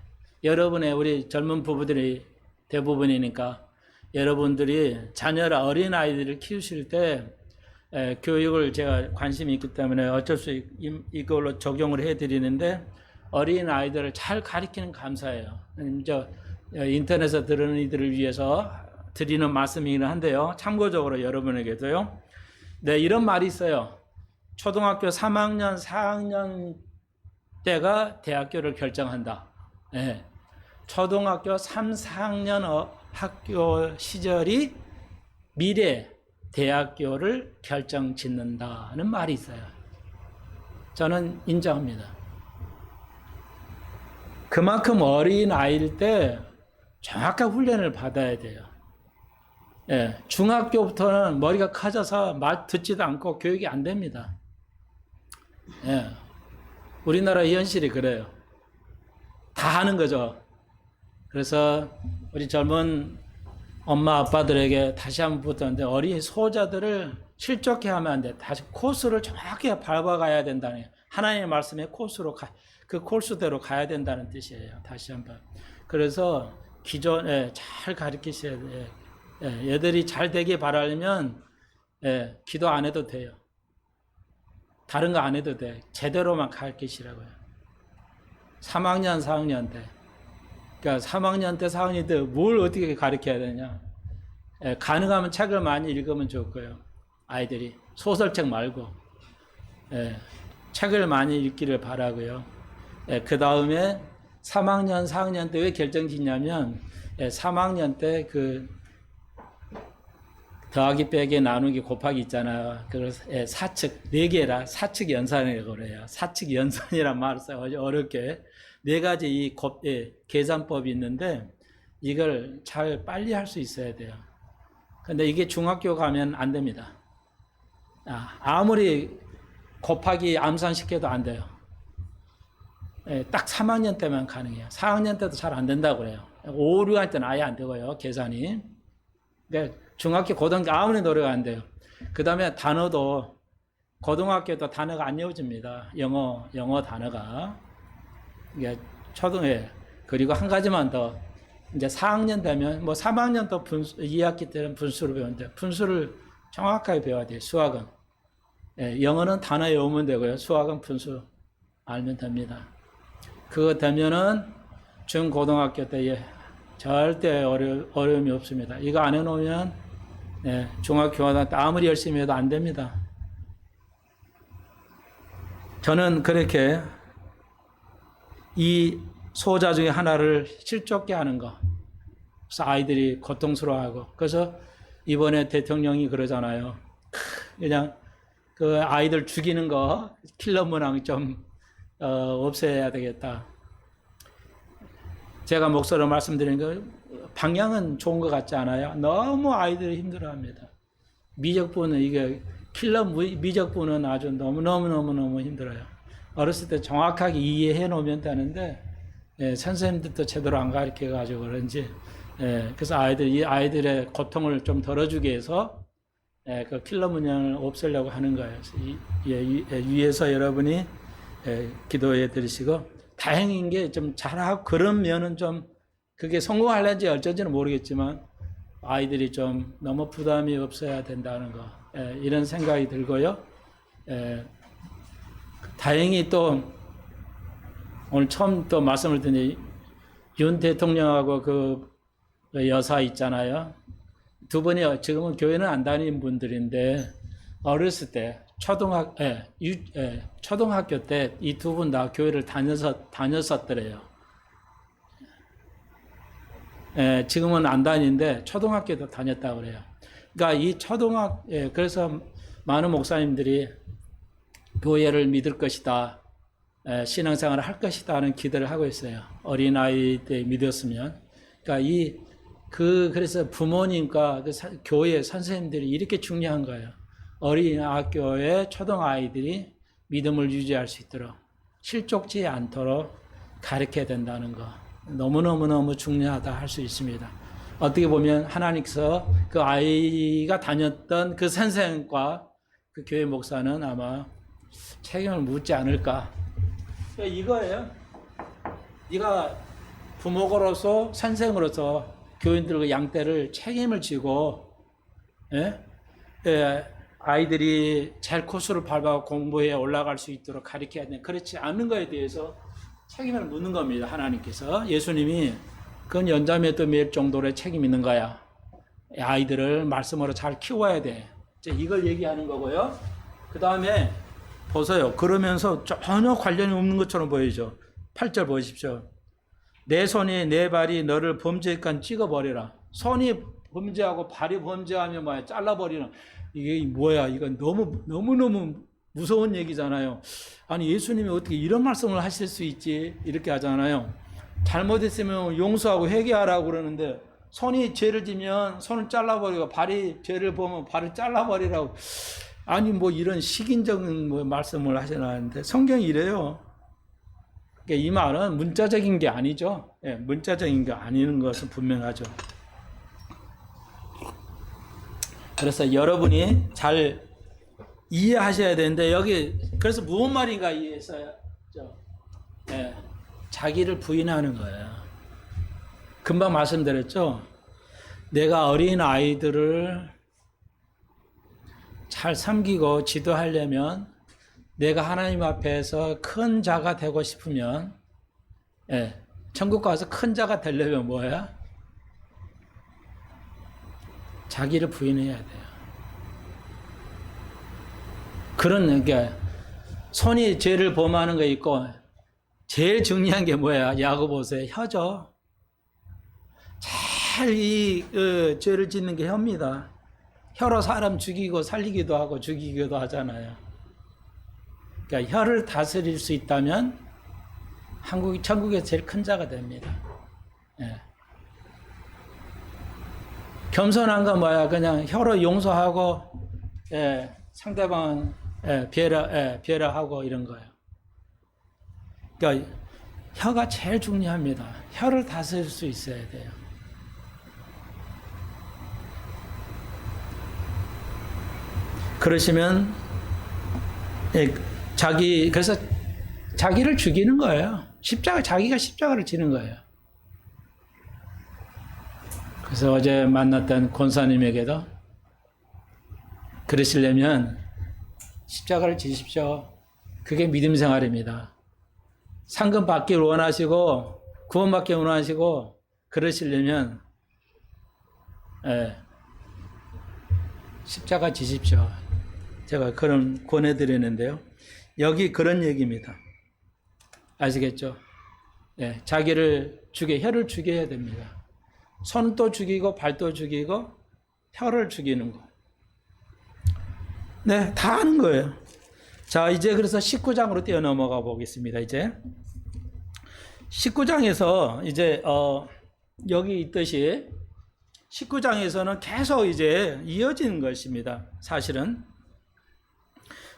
여러분의 우리 젊은 부부들이 대부분이니까 여러분들이 자녀라 어린아이들을 키우실 때 교육을 제가 관심이 있기 때문에 어쩔 수 이걸로 적용을 해드리는데 어린아이들을 잘 가르치는 감사해요. 인터넷에서 들으는 이들을 위해서 드리는 말씀이긴 한데요. 참고적으로 여러분에게도요. 네, 이런 말이 있어요. 초등학교 3학년, 4학년 때가 대학교를 결정한다. 네. 초등학교 3, 4학년 학교 시절이 미래 대학교를 결정짓는다는 말이 있어요. 저는 인정합니다. 그만큼 어린 아이일 때 정확한 훈련을 받아야 돼요. 예, 중학교부터는 머리가 커져서 말 듣지도 않고 교육이 안 됩니다. 예, 우리나라 현실이 그래요. 다 하는 거죠. 그래서 우리 젊은 엄마 아빠들에게 다시 한번 부탁하는데 어린 소자들을 실족케 하면 안 돼. 다시 코스를 정확히 밟아가야 된다는 하나님의 말씀의 코스로 그 코스대로 가야 된다는 뜻이에요. 다시 한번. 그래서 기존에 잘 가르치셔야 돼요. 얘들이 잘 되길 바라려면 기도 안 해도 돼요. 다른 거 안 해도 돼. 제대로만 가르치시라고요. 3학년, 4학년 때. 그러니까 3학년 때, 4학년 때 뭘 어떻게 가르쳐야 되냐. 가능하면 책을 많이 읽으면 좋고요. 아이들이. 소설책 말고. 책을 많이 읽기를 바라고요. 그 다음에 3학년, 4학년 때 왜 결정짓냐면 3학년 때 그 더하기 빼기 나누기 곱하기 있잖아요. 그래서 사측 4개라 사측 연산이라고 그래요. 사측 연산이란 말을 써요. 어렵게 4가지 이 계산법이 있는데 이걸 잘 빨리 할 수 있어야 돼요. 근데 이게 중학교 가면 안 됩니다. 아무리 곱하기 암산시켜도 안 돼요. 딱 3학년 때만 가능해요. 4학년 때도 잘 안 된다고 해요. 5, 6학년 때는 아예 안 되고요. 계산이. 그러니까 중학교, 고등학교 아무리 노래가 안 돼요. 그 다음에 단어도 고등학교도 단어가 안 외워집니다. 영어 단어가. 이게 초등에. 그리고 한 가지만 더. 이제 4학년 되면, 뭐 3학년 또 2학기 때는 분수를 배우는데, 분수를 정확하게 배워야 돼요. 수학은. 예, 영어는 단어 외우면 되고요. 수학은 분수 알면 됩니다. 그거 되면은 중고등학교 때 절대 어려움이 없습니다. 이거 안 해놓으면 예, 중학교 고등학교 아무리 열심히 해도 안 됩니다. 저는 그렇게 이 소자 중에 하나를 실족게 하는 거. 그래서 아이들이 고통스러워하고. 그래서 이번에 대통령이 그러잖아요. 그냥 그 아이들 죽이는 거 킬러 문항 좀 없애야 되겠다. 제가 목소리로 말씀드리는 거 방향은 좋은 것 같지 않아요? 너무 아이들이 힘들어합니다. 미적분은 이게 킬러 미적분은 아주 너무 힘들어요. 어렸을 때 정확하게 이해해 놓으면 되는데 예, 선생님들도 제대로 안 가르쳐 가지고 그런지 예, 그래서 이 아이들의 고통을 좀 덜어주기 위해서 예, 그 킬러 문양을 없애려고 하는 거예요. 위에서 여러분이 예, 기도해 드리시고 다행인 게 좀 잘하고 그런 면은 좀 그게 성공할는지 어쩐지는 모르겠지만 아이들이 좀 너무 부담이 없어야 된다는 거 예, 이런 생각이 들고요. 예, 다행히 또 오늘 처음 또 말씀을 드리니 윤 대통령하고 그 여사 있잖아요. 두 분이 지금은 교회는 안 다니는 분들인데 어렸을 때 초등학교 때 이 두 분 다 교회를 다녔었더래요. 예, 지금은 안 다니는데 초등학교도 다녔다고 그래요. 그러니까 그래서 많은 목사님들이 교회를 믿을 것이다. 신앙생활을 할 것이다 하는 기대를 하고 있어요. 어린아이 때 믿었으면. 그러니까 그래서 부모님과 교회 선생님들이 이렇게 중요한 거예요. 어린학교의 초등아이들이 믿음을 유지할 수 있도록 실족지 않도록 가르쳐야 된다는 거. 너무너무 중요하다 할 수 있습니다. 어떻게 보면 하나님께서 그 아이가 다녔던 그 선생과 그 교회 목사는 아마 책임을 묻지 않을까. 이거예요. 네가 부모로서 선생으로서 교인들과 양떼를 책임을 지고 아이들이 잘 코스를 밟아 공부에 올라갈 수 있도록 가르쳐야 되는 그렇지 않는 것에 대해서 책임을 묻는 겁니다. 하나님께서 예수님이 그건 연자매도 맬 정도의 책임 있는 거야. 아이들을 말씀으로 잘 키워야 돼. 이걸 얘기하는 거고요. 그 다음에 보세요. 그러면서 전혀 관련이 없는 것처럼 보이죠. 8절 보십시오. 내 손이 내 발이 너를 범죄니까 찍어버리라. 손이 범죄하고 발이 범죄하면 뭐야? 잘라버리는. 이게 뭐야? 이건 너무너무 무서운 얘기잖아요. 아니 예수님이 어떻게 이런 말씀을 하실 수 있지? 이렇게 하잖아요. 잘못했으면 용서하고 회개하라고 그러는데 손이 죄를 지면 손을 잘라버리고 발이 죄를 보면 발을 잘라버리라고. 아니 뭐 이런 식인적인 말씀을 하시나는데 성경이 이래요. 그러니까 이 말은 문자적인 게 아니죠. 예, 문자적인 게 아닌 것은 분명하죠. 그래서 여러분이 잘 이해하셔야 되는데 여기 그래서 무슨 말인가 이해해서요. 예, 자기를 부인하는 거예요. 금방 말씀드렸죠. 내가 어린 아이들을 잘 섬기고 지도하려면 내가 하나님 앞에서 큰 자가 되고 싶으면 천국 가서 큰 자가 되려면 뭐야? 자기를 부인해야 돼요. 그러니까 손이 죄를 범하는 거 있고 제일 중요한 게 뭐야? 야고보서의 혀죠. 제일 죄를 짓는 게 혀입니다. 혀로 사람 죽이고 살리기도 하고 죽이기도 하잖아요. 그러니까 혀를 다스릴 수 있다면 천국의 제일 큰 자가 됩니다. 예. 겸손한 건 뭐야? 그냥 혀로 용서하고 상대방 배려하고 이런 거예요. 그러니까 혀가 제일 중요합니다. 혀를 다스릴 수 있어야 돼요. 그러시면 그래서 자기를 죽이는 거예요. 자기가 십자가를 지는 거예요. 그래서 어제 만났던 권사님에게도 그러시려면 십자가를 지십시오. 그게 믿음 생활입니다. 상금 받기를 원하시고 구원받기 원하시고 그러시려면 십자가 지십시오. 제가 그런 권해드리는데요. 여기 그런 얘기입니다. 아시겠죠? 자기를 혀를 죽여야 됩니다. 손도 죽이고 발도 죽이고 혀를 죽이는 거. 네, 다 하는 거예요. 자, 이제 그래서 19장으로 뛰어넘어가 보겠습니다. 이제 19장에서 이제 여기 있듯이 19장에서는 계속 이제 이어지는 것입니다. 사실은.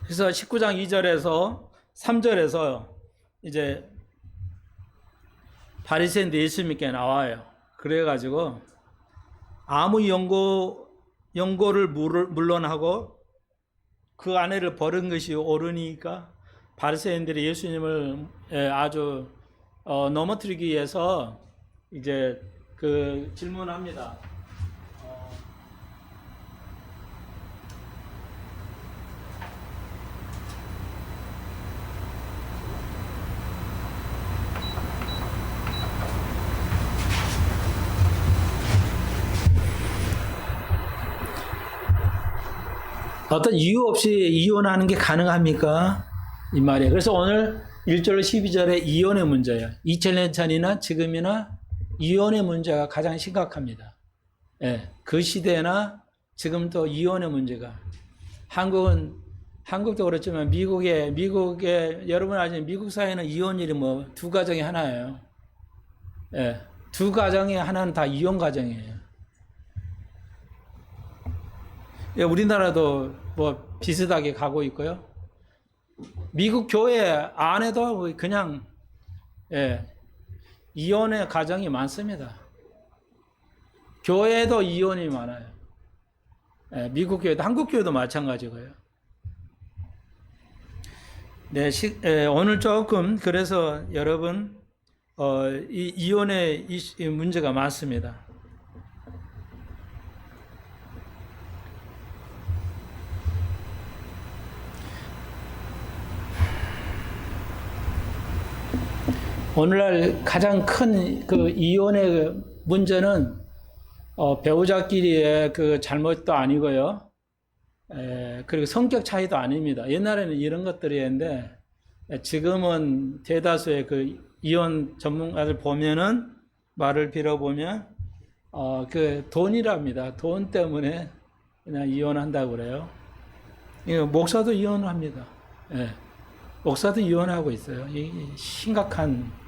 그래서 19장 2절에서 3절에서 이제 바리새인들 예수님께 나와요. 그래가지고 아무 연고를 물론하고 그 아내를 버린 것이 옳으니까 바리새인들이 예수님을 아주 넘어뜨리기 위해서 이제 그 질문합니다. 어떤 이유 없이 이혼하는 게 가능합니까? 이 말이에요. 그래서 오늘 1절 12절에 이혼의 문제예요. 2000년 전이나 지금이나 이혼의 문제가 가장 심각합니다. 그 시대나 지금도 이혼의 문제가. 한국도 그렇지만 미국에 여러분 아시는 미국 사회는 이혼율이 뭐 두 가정에 하나예요. 두 가정에 하나는 다 이혼 가정이에요. 우리나라도 뭐 비슷하게 가고 있고요. 미국 교회 안에도 그냥 이혼의 가정이 많습니다. 교회도 이혼이 많아요. 미국 교회도 한국 교회도 마찬가지고요. 네, 오늘 조금 그래서 여러분 이 이혼의 이 문제가 많습니다. 오늘날 가장 큰 그 이혼의 문제는 배우자끼리의 그 잘못도 아니고요. 그리고 성격 차이도 아닙니다. 옛날에는 이런 것들이었는데 지금은 대다수의 그 이혼 전문가들 보면은 말을 빌어보면 그 돈이랍니다. 돈 때문에 그냥 이혼한다고 그래요. 목사도 이혼합니다. 목사도 이혼하고 있어요. 이 심각합니다.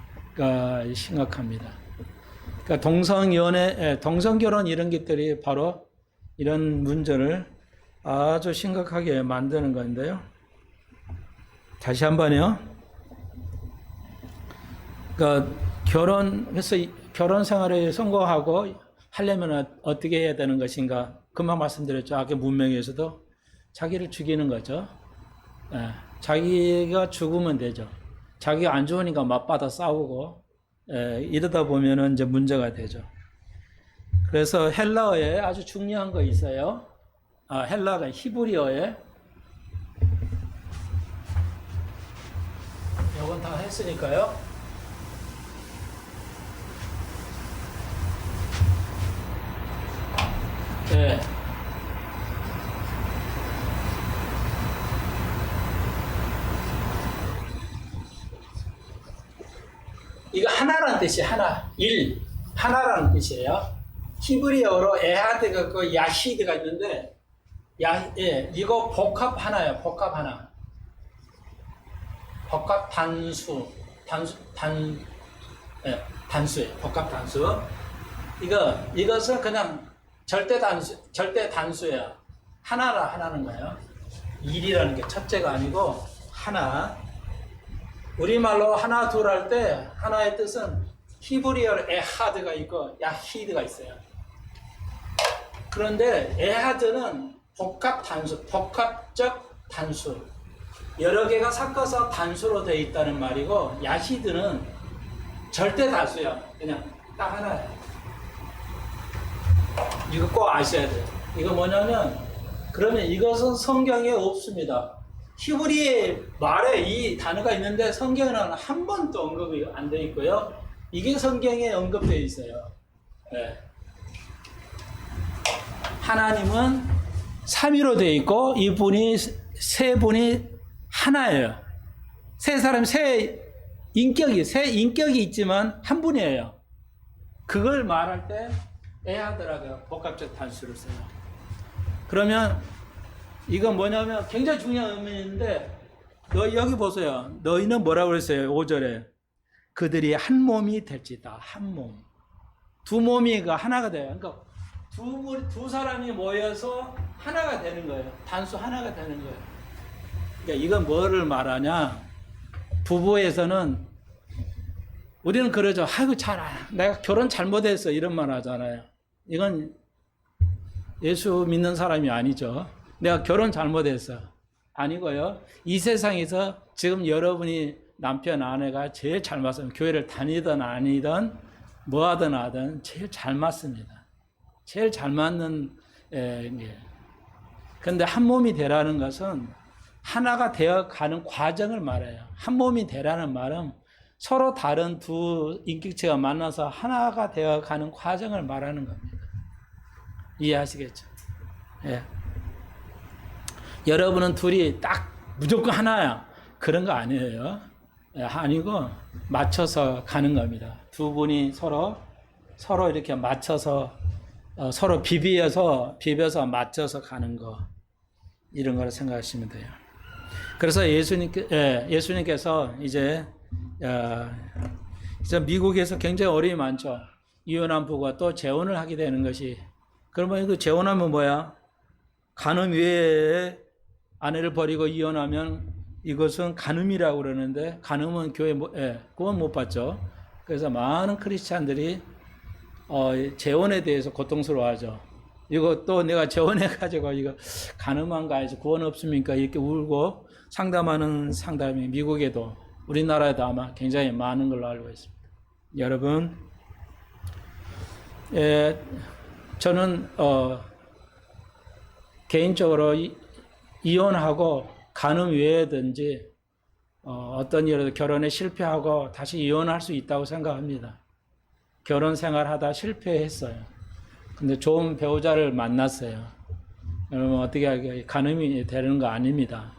그러니까 동성연애, 동성결혼 이런 것들이 바로 이런 문제를 아주 심각하게 만드는 건데요. 다시 한번요. 그러니까 결혼해서 결혼 생활에 성공하고 하려면 어떻게 해야 되는 것인가? 금방 말씀드렸죠. 아까 문명에서도 자기를 죽이는 거죠. 자기가 죽으면 되죠. 자기가 안 좋으니까 맞받아 싸우고 이러다 보면은 이제 문제가 되죠. 그래서 헬라어에 아주 중요한 거 있어요. 헬라가 히브리어에 이건 다 했으니까요. 네. 이거 하나라는 뜻이 하나, 하나라는 뜻이에요. 히브리어로 에하드가 그 야히드가 있는데, 이거 복합 하나예요. 복합 하나. 복합 단수예요. 복합 단수. 이것은 그냥 절대 단수예요. 하나는 거예요. 일이라는 게 첫째가 아니고 하나. 우리말로 하나 둘 할 때 하나의 뜻은 히브리어로 에하드가 있고 야히드가 있어요. 그런데 에하드는 복합 단수, 복합적 단수. 여러 개가 섞어서 단수로 되어 있다는 말이고, 야시드는 절대 다수야. 그냥 딱 하나야. 이거 꼭 아셔야 돼요. 이거 뭐냐면, 그러면 이것은 성경에 없습니다. 히브리 말에 이 단어가 있는데 성경에는 한 번도 언급이 안 되어 있고요. 이게 성경에 언급되어 있어요. 네. 하나님은 삼위로 되어 있고 이분이 세 분이 하나예요. 세 사람 세 인격이 있지만 한 분이에요. 그걸 말할 때 에하드라가 복합적 단수를 써요. 그러면 이건 뭐냐면 굉장히 중요한 의미인데 여기 보세요. 너희는 뭐라고 그랬어요? 5절에 그들이 한 몸이 될지다. 한 몸. 두 몸이 하나가 돼요. 그러니까 두 사람이 모여서 하나가 되는 거예요. 단수 하나가 되는 거예요. 그러니까 이건 뭐를 말하냐? 부부에서는 우리는 그러죠. 아이고 내가 결혼 잘못했어 이런 말 하잖아요. 이건 예수 믿는 사람이 아니죠. 내가 결혼 잘못했어. 아니고요. 이 세상에서 지금 여러분이 남편, 아내가 제일 잘 맞으면 교회를 다니든 아니든 뭐 하든 하든 제일 잘 맞습니다. 제일 잘 맞는 근데 한 몸이 되라는 것은 하나가 되어 가는 과정을 말해요. 한 몸이 되라는 말은 서로 다른 두 인격체가 만나서 하나가 되어 가는 과정을 말하는 겁니다. 이해하시겠죠? 예. 여러분은 둘이 딱 무조건 하나야. 그런 거 아니에요. 예, 아니고 맞춰서 가는 겁니다. 두 분이 서로 이렇게 맞춰서 서로 비벼서 맞춰서 가는 거 이런 거를 생각하시면 돼요. 그래서 예수님께서 이제 미국에서 굉장히 어려움이 많죠. 이혼한 부부가 또 재혼을 하게 되는 것이 그러면 그 재혼하면 뭐야? 간음 외에 아내를 버리고 이혼하면 이것은 간음이라고 그러는데 간음은 그건 못 받죠. 그래서 많은 크리스찬들이 재혼에 대해서 고통스러워하죠. 이거 또 내가 재혼해가지고 이거 간음한가 해서 구원 없습니까? 이렇게 울고 상담하는 상담이 미국에도 우리나라에도 아마 굉장히 많은 걸로 알고 있습니다. 여러분, 저는 개인적으로 이혼하고 간음 외에든지 어떤 일에도 결혼에 실패하고 다시 이혼할 수 있다고 생각합니다. 결혼 생활하다 실패했어요. 근데 좋은 배우자를 만났어요. 여러분 어떻게 하게 간음이 되는 거 아닙니다.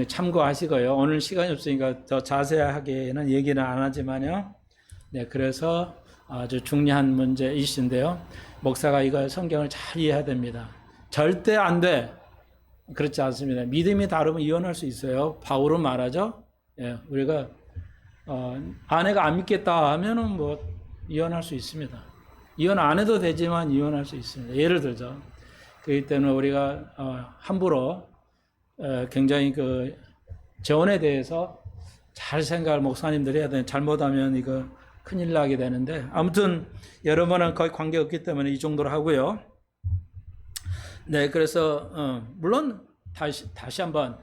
참고하시고요. 오늘 시간이 없으니까 더 자세하게는 얘기는 안 하지만요. 네, 그래서 아주 중요한 문제이신데요. 목사가 이거 성경을 잘 이해해야 됩니다. 절대 안 돼. 그렇지 않습니다. 믿음이 다르면 이혼할 수 있어요. 바울은 말하죠. 예, 우리가 아내가 안 믿겠다 하면은 뭐 이혼할 수 있습니다. 이혼 안 해도 되지만 이혼할 수 있습니다. 예를 들죠. 그렇기 때문에 우리가 함부로 굉장히 그 재혼에 대해서 잘 생각을 목사님들이 해야 되는 잘못하면 이거 큰일 나게 되는데 아무튼 여러분은 거의 관계없기 때문에 이 정도로 하고요. 네, 그래서 물론 다시 한번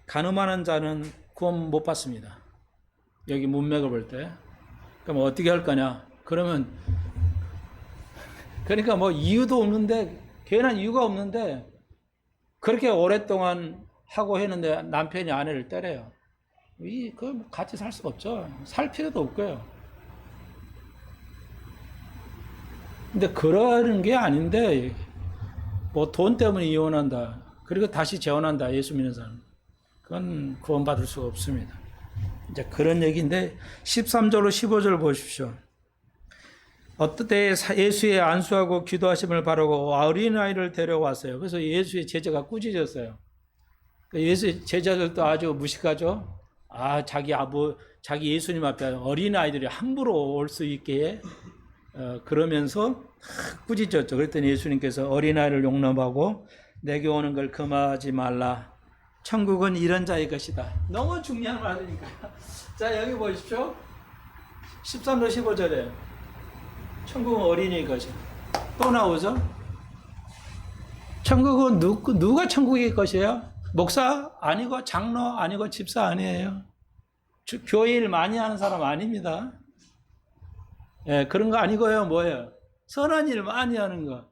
간음하는 자는 구원 못 받습니다. 여기 문맥을 볼 때. 그럼 어떻게 할 거냐? 그러니까 뭐 이유도 없는데 괜한 이유가 없는데 그렇게 오랫동안 하고 했는데 남편이 아내를 때려요. 그 같이 살 수가 없죠. 살 필요도 없고요. 근데 그러는 게 아닌데 뭐 돈 때문에 이혼한다. 그리고 다시 재혼한다. 예수 믿는 사람. 그건 구원받을 수가 없습니다. 이제 그런 얘기인데 13절로 15절 보십시오. 어떤 때에 예수의 안수하고 기도하심을 바라고 어린아이를 데려왔어요. 그래서 예수의 제자가 꾸짖었어요. 예수의 제자들도 아주 무식하죠. 자기 예수님 앞에 어린아이들이 함부로 올 수 있게 그러면서 꾸짖었죠. 그랬더니 예수님께서 어린아이를 용납하고 내게 오는 걸 금하지 말라. 천국은 이런 자의 것이다. 너무 중요한 말이니까. 자, 여기 보십시오. 13절 15절에 천국은 어린이의 것이다. 또 나오죠. 천국은 누가 천국일 것이에요? 목사 아니고 장로 아니고 집사 아니에요. 교회 일 많이 하는 사람 아닙니다. 예, 그런 거 아니고요. 뭐예요? 선한 일 많이 하는 거.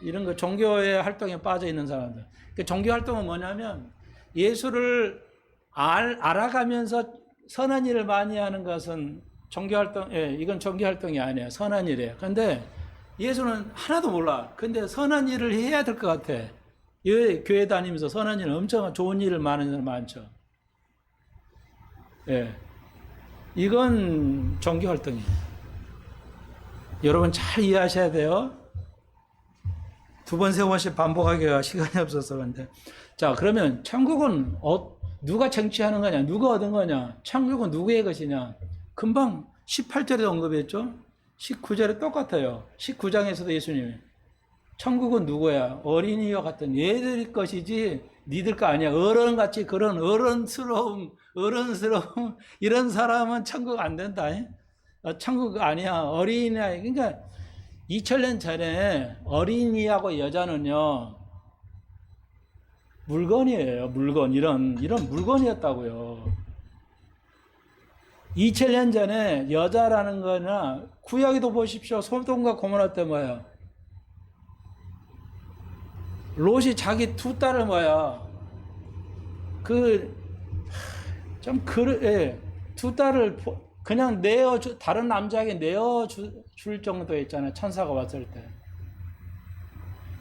이런 거 종교의 활동에 빠져 있는 사람들. 그 종교 활동은 뭐냐면 예수를 알아가면서 선한 일을 많이 하는 것은 종교 활동, 예, 이건 종교 활동이 아니에요. 선한 일이에요. 근데 예수는 하나도 몰라. 근데 선한 일을 해야 될 것 같아. 교회 다니면서 선한 일, 엄청 좋은 일을 많은 사람 많죠. 예. 이건 종교 활동이에요. 여러분 잘 이해하셔야 돼요. 두 번, 세 번씩 반복하기가 시간이 없어서 그런데. 자, 그러면 천국은 누가 쟁취하는 거냐? 누가 얻은 거냐? 천국은 누구의 것이냐? 금방 18절에 언급했죠? 19절에 똑같아요. 19장에서도 예수님이 천국은 누구야? 어린이와 같은 얘들 것이지 니들 거 아니야. 어른같이 그런 어른스러움 이런 사람은 천국 안 된다. 천국 아니야. 어린이야. 그러니까 2000년 전에 어린이하고 여자는요 물건이에요. 물건 이런 물건이었다고요. 2000년 전에 여자라는 거나 구약에도 보십시오. 소돔과 고모라 때 뭐야? 롯이 자기 두 딸을 뭐야? 두 딸을 그냥 다른 남자에게 내어줄 정도였잖아요. 천사가 왔을 때.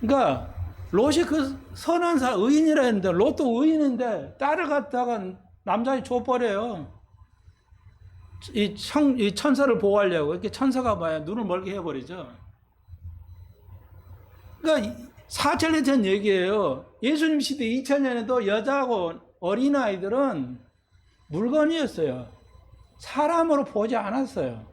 그러니까 롯이 그 선한 사람, 의인이라 했는데 롯도 의인인데 딸을 갖다가 남자에 줘버려요. 이 천사를 보호하려고. 이렇게 천사가 뭐야? 눈을 멀게 해버리죠. 그러니까 4,000년 전 얘기예요. 예수님 시대 2000년에도 여자하고 어린아이들은 물건이었어요. 사람으로 보지 않았어요.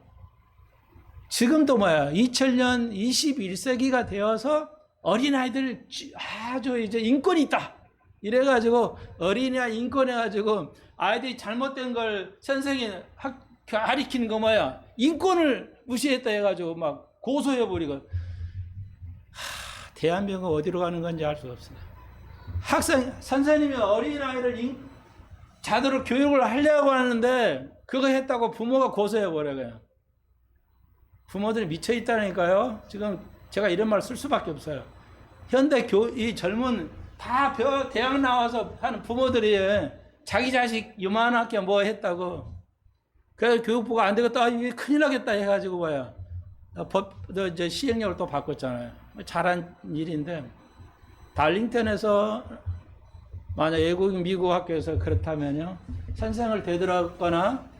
지금도 뭐야? 2000년 21세기가 되어서 어린아이들 아주 이제 인권이 있다. 이래가지고 어린이와 인권해가지고 아이들이 잘못된 걸 선생이 가리키는 거 뭐야? 인권을 무시했다 해가지고 막 고소해버리고. 대한민국 어디로 가는 건지 알 수 없어요. 선생님이 어린아이를 자대로 교육을 하려고 하는데 그거 했다고 부모가 고소해버려요. 부모들이 미쳐있다니까요. 지금 제가 이런 말 쓸 수밖에 없어요. 현대 이 젊은 다 대학 나와서 하는 부모들이 자기 자식 요만하게 뭐 했다고. 그래서 교육부가 안 되겠다. 이게 큰일 나겠다 해가지고 뭐야. 이제 시행령을 또 바꿨잖아요. 잘한 일인데 달링턴에서 만약 외국인 미국 학교에서 그렇다면요. 선생을 되돌았거나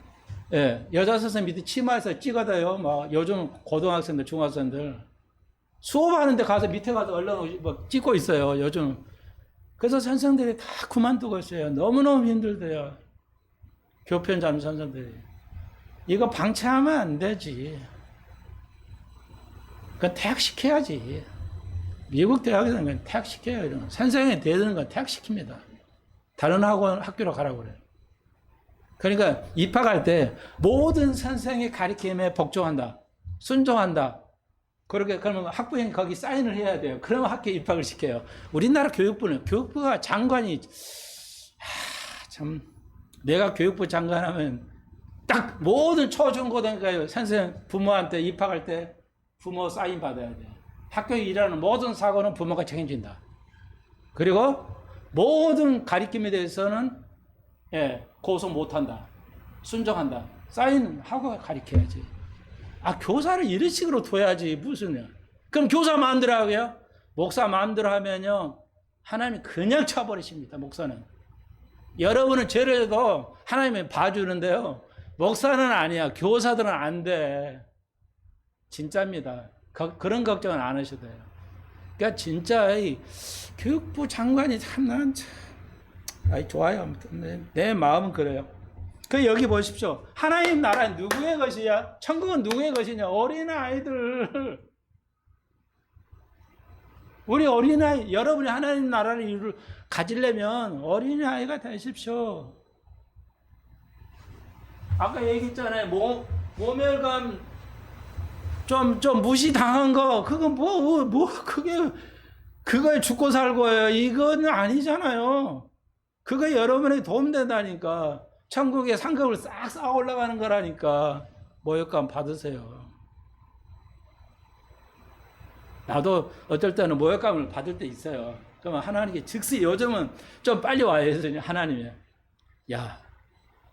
예, 여자 선생님 밑에 치마에서 찍어대요. 막 요즘 고등학생들, 중학생들 수업하는데 가서 밑에 가서 얼른 막 찍고 있어요. 요즘. 그래서 선생들이 다 그만두고 있어요. 너무너무 힘들대요. 교편 잡는 선생들이. 이거 방치하면 안 되지. 그건 퇴학시켜야지. 미국 대학에서는 그냥 퇴학시켜요. 이런 거. 선생이 되는 건 퇴학시킵니다. 다른 학교로 가라고 그래요. 그러니까 입학할 때 모든 선생의 가르침에 복종한다. 순종한다. 그러면 학부형이 거기 사인을 해야 돼요. 그러면 학교에 입학을 시켜요. 우리나라 교육부가 장관이 참 내가 교육부 장관하면 딱 모든 초중고등학교 선생 부모한테 입학할 때 부모 사인 받아야 돼요. 학교에 일하는 모든 사고는 부모가 책임진다. 그리고 모든 가르침에 대해서는 고소 못한다. 순종한다. 사인하고 가르쳐야지. 교사를 이런 식으로 둬야지 무슨. 그럼 교사 마음대로 하고요. 목사 마음대로 하면요. 하나님이 그냥 쳐버리십니다. 목사는. 여러분은 죄를 해도 하나님이 봐주는데요. 목사는 아니야. 교사들은 안 돼. 진짜입니다. 그런 걱정은 안 하셔도 돼요. 그러니까 진짜 이 교육부 장관이 참 좋아요. 아무튼 내 마음은 그래요. 여기 보십시오. 하나님 나라는 누구의 것이야? 천국은 누구의 것이냐? 어린아이들. 우리 어린아이, 여러분이 하나님 나라를 가지려면 어린아이가 되십시오. 아까 얘기했잖아요. 모멸감 좀 무시당한 거, 그건 그게 그거에 죽고 살고요. 이건 아니잖아요. 그거 여러분에게 도움된다니까. 천국에 상급을 싹 쌓아 올라가는 거라니까. 모욕감 받으세요. 나도 어떨 때는 모욕감을 받을 때 있어요. 그러면 하나님께 즉시 요즘은 좀 빨리 와야 해서 하나님이 야,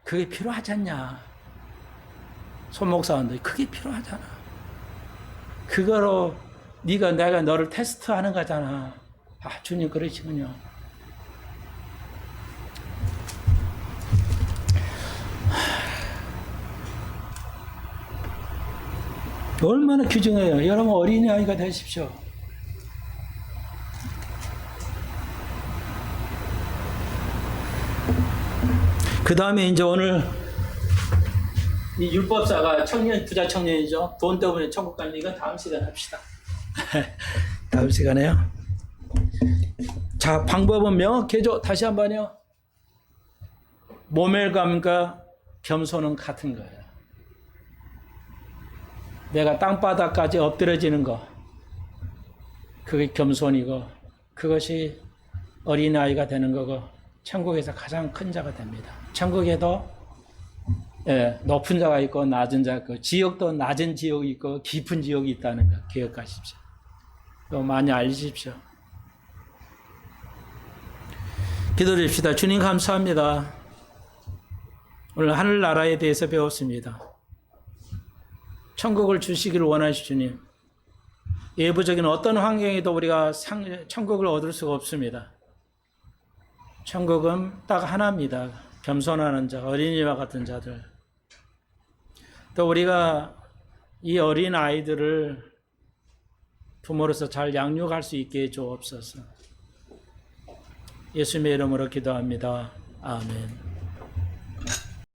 그게 필요하지 않냐. 손목사한테 그게 필요하잖아. 그거로 내가 너를 테스트하는 거잖아. 아, 주님 그러시군요. 얼마나 귀중해요. 여러분 어린아이가 되십시오. 그 다음에 이제 오늘 이 율법사가 부자 청년이죠. 돈 때문에 천국 가는 이건 다음 시간에 합시다. 다음 시간에요. 자, 방법은 명확해져. 다시 한 번요. 모멸감과 겸손은 같은 거예요. 내가 땅바닥까지 엎드려지는 거, 그게 겸손이고, 그것이 어린아이가 되는 거고, 천국에서 가장 큰 자가 됩니다. 천국에도 높은 자가 있고 낮은 자가 있고, 지옥도 낮은 지옥이 있고 깊은 지옥이 있다는 거 기억하십시오. 많이 알리십시오. 기도드립시다. 주님 감사합니다. 오늘 하늘나라에 대해서 배웠습니다. 천국을 주시기를 원하시 주님. 예부적인 어떤 환경에도 우리가 천국을 얻을 수가 없습니다. 천국은 딱 하나입니다. 겸손하는 자, 어린이와 같은 자들. 또 우리가 이 어린 아이들을 부모로서 잘 양육할 수 있게 해 주옵소서. 예수님의 이름으로 기도합니다. 아멘.